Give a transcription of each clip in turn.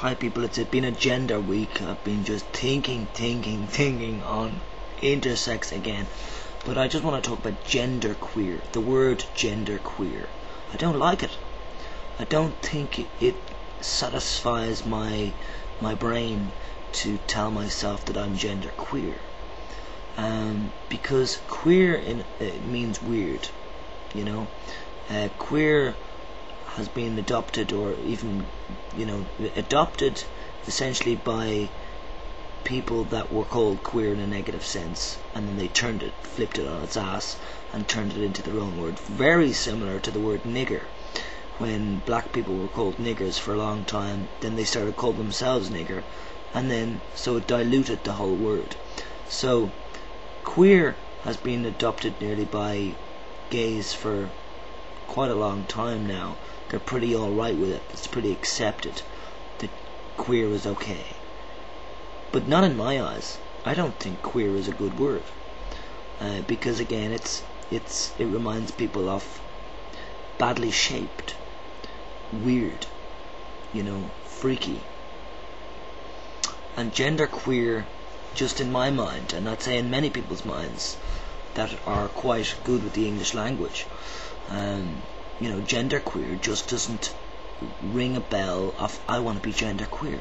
Hi people, it's been a gender week. I've been just thinking on intersex again. But I just want to talk about genderqueer. The word genderqueer. I don't like it. I don't think it satisfies my brain to tell myself that I'm genderqueer. Because queer it means weird, you know. Queer has been adopted, or even, adopted essentially by people that were called queer in a negative sense, and then they flipped it on its ass and turned it into their own word. Very similar to the word nigger. When black people were called niggers for a long time, then they started calling themselves nigger, and then so it diluted the whole word. So queer has been adopted nearly by gays for quite a long time now. They're pretty alright with it. It's pretty accepted that queer is okay. But not in my eyes. I don't think queer is a good word. Because again, it reminds people of badly shaped, weird, freaky. And genderqueer, just in my mind, and I'd say in many people's minds that are quite good with the English language, genderqueer just doesn't ring a bell of I want to be genderqueer.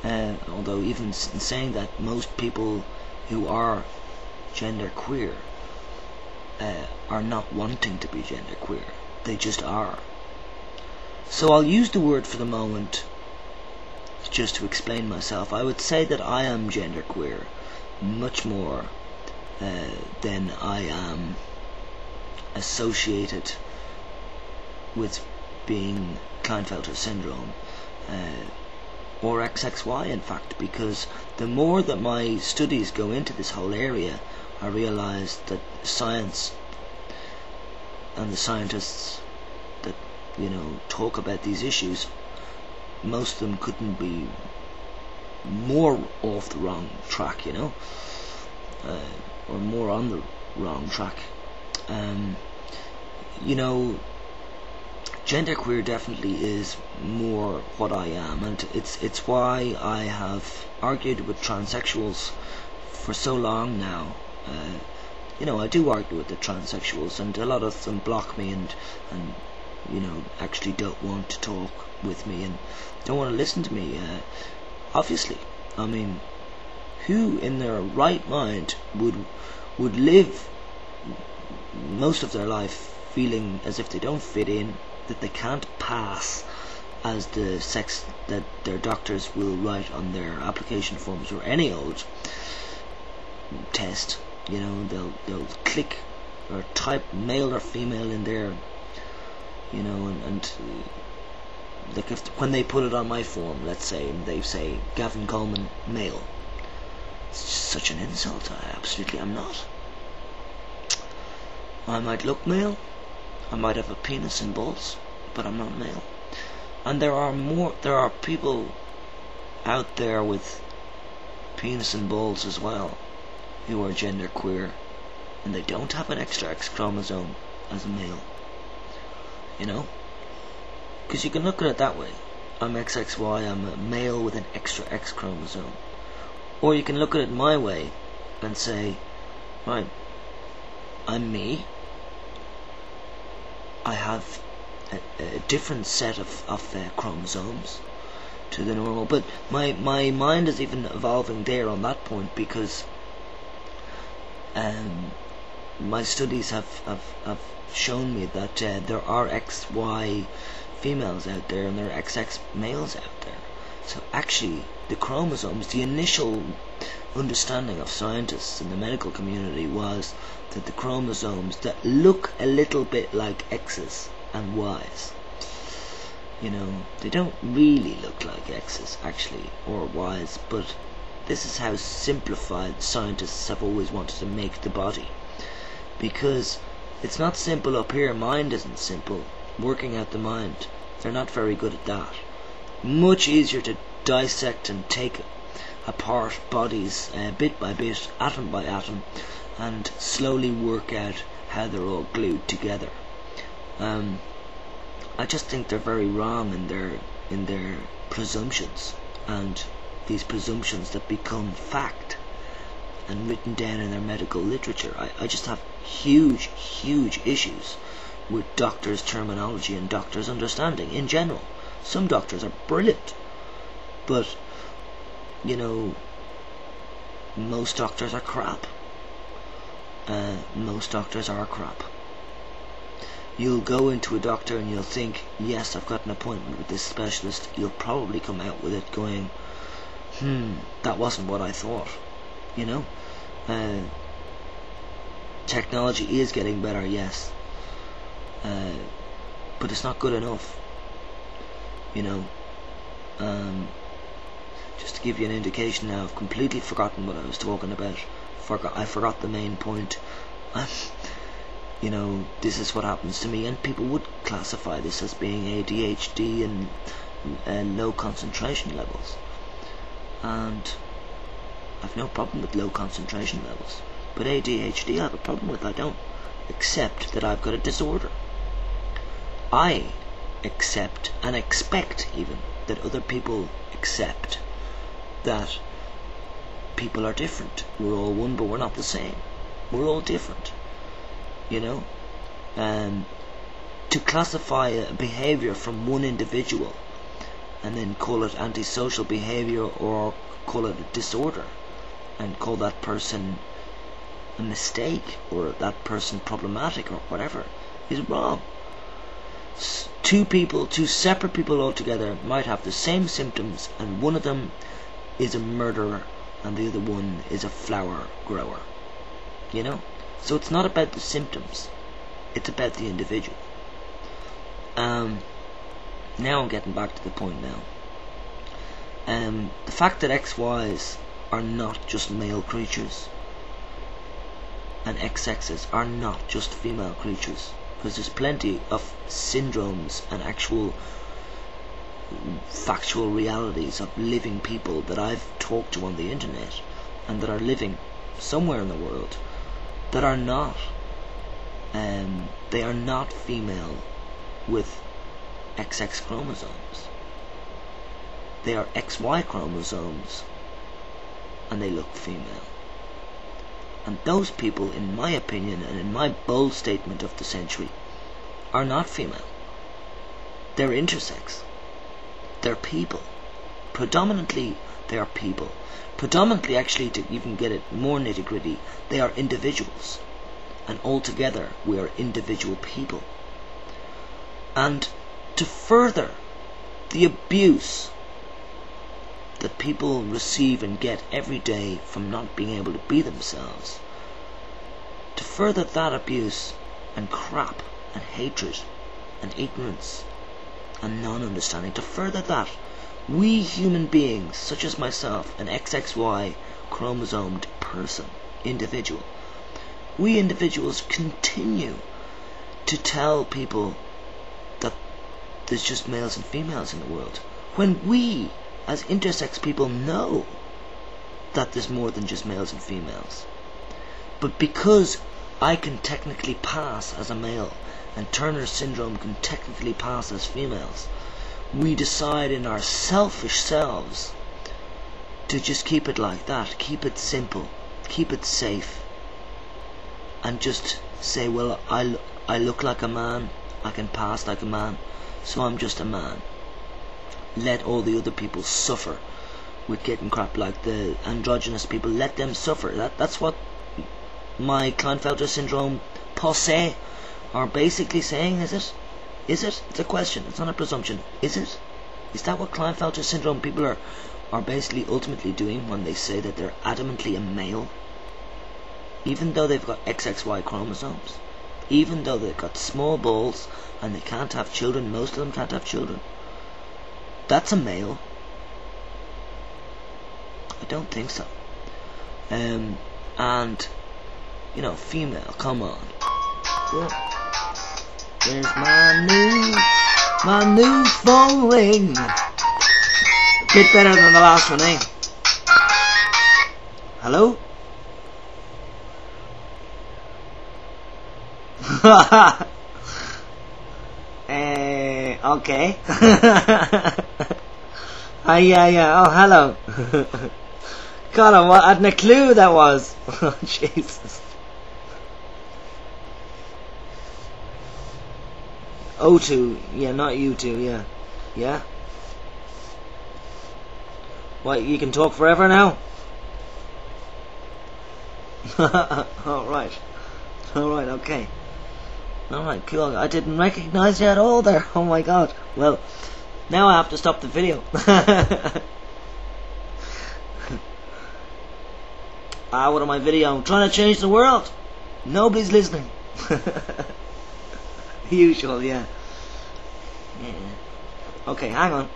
Although even in saying that, most people who are genderqueer are not wanting to be genderqueer. They just are. So I'll use the word for the moment just to explain myself. I would say that I am genderqueer much more than I am associated with being Klinefelter syndrome, or XXY in fact, because the more that my studies go into this whole area, I realise that science and the scientists that talk about these issues, most of them couldn't be more off the wrong track, or more on the wrong track. Genderqueer definitely is more what I am, and it's why I have argued with transsexuals for so long now. I do argue with the transsexuals, and a lot of them block me and actually don't want to talk with me and don't want to listen to me. Obviously, I mean, who in their right mind would live most of their life feeling as if they don't fit in, that they can't pass as the sex that their doctors will write on their application forms, or any old test? They'll click or type male or female in there, and like when they put it on my form, let's say, and they say Gavin Coleman male, it's just such an insult. I absolutely am not. I might look male, I might have a penis and balls, but I'm not male. And there are people out there with penis and balls as well, who are genderqueer, and they don't have an extra X chromosome as a male. Because you can look at it that way. I'm XXY, I'm a male with an extra X chromosome. Or you can look at it my way and say, right, I'm me. I have a different set of chromosomes to the normal, but my mind is even evolving there on that point, because my studies have shown me that there are XY females out there and there are XX males out there. So actually the chromosomes, the initial understanding of scientists in the medical community was that the chromosomes that look a little bit like X's and Y's, they don't really look like X's actually, or Y's, but this is how simplified scientists have always wanted to make the body, because it's not simple up here. Mind isn't simple. Working out the mind, they're not very good at that. Much easier to dissect and take apart bodies bit by bit, atom by atom, and slowly work out how they're all glued together. I just think they're very wrong in in their presumptions, and these presumptions that become fact and written down in their medical literature. I just have huge issues with doctors' terminology and doctors' understanding in general. Some doctors are brilliant, but most doctors are crap. Most doctors are crap. You'll go into a doctor and you'll think, yes, I've got an appointment with this specialist. You'll probably come out with it going, that wasn't what I thought. Technology is getting better, yes, but it's not good enough. Just to give you an indication now, I've completely forgotten what I was talking about. I forgot the main point. This is what happens to me, and people would classify this as being ADHD and low concentration levels. And I've no problem with low concentration levels, but ADHD I have a problem with. I don't accept that I've got a disorder. I accept and expect even that other people accept that people are different. We're all one, but we're not the same. We're all different. To classify a behavior from one individual and then call it antisocial behavior or call it a disorder and call that person a mistake or that person problematic or whatever is wrong. Two separate people altogether might have the same symptoms, and one of them is a murderer and the other one is a flower grower. So it's not about the symptoms, it's about the individual. Now I'm getting back to the point now. The fact that XYs are not just male creatures and XXs are not just female creatures, because there's plenty of syndromes and actual factual realities of living people that I've talked to on the internet and that are living somewhere in the world that are not they are not female with XX chromosomes. They are XY chromosomes and they look female. And those people, in my opinion and in my bold statement of the century, are not female. They're intersex. They're people. Predominantly they are people. Predominantly, actually, to even get it more nitty gritty, they are individuals. And altogether we are individual people. And to further the abuse that people receive and get every day from not being able to be themselves, to further that abuse and crap and hatred and ignorance and non-understanding, to further that, we human beings, such as myself, an XXY chromosomed person, individual, we individuals continue to tell people that there's just males and females in the world, when we as intersex people know that there's more than just males and females. But because I can technically pass as a male and Turner syndrome can technically pass as females, we decide in our selfish selves to just keep it like that, keep it simple, keep it safe, and just say, well, I look like a man, I can pass like a man, so I'm just a man. Let all the other people suffer with getting crap, like the androgynous people, let them suffer. That's what my Klinefelter syndrome posse are basically saying, is it? Is it? It's a question, it's not a presumption. Is it? Is that what Klinefelter syndrome people are basically ultimately doing when they say that they're adamantly a male? Even though they've got XXY chromosomes, even though they've got small balls and they can't have children, most of them can't have children, that's a male? I don't think so. And female, come on. Well, there's my new phone ring. Bit better than the last one, eh? Hello? Okay. Yeah. Oh, hello. God, I hadn't a clue that was. Oh, Jesus. O2, yeah, not U2, yeah. Yeah? What, you can talk forever now? Alright. Alright, okay. Alright, cool. I didn't recognise you at all there. Oh my god. Well, now I have to stop the video. What am I video? I'm trying to change the world. Nobody's listening. Usual, yeah. Okay, hang on.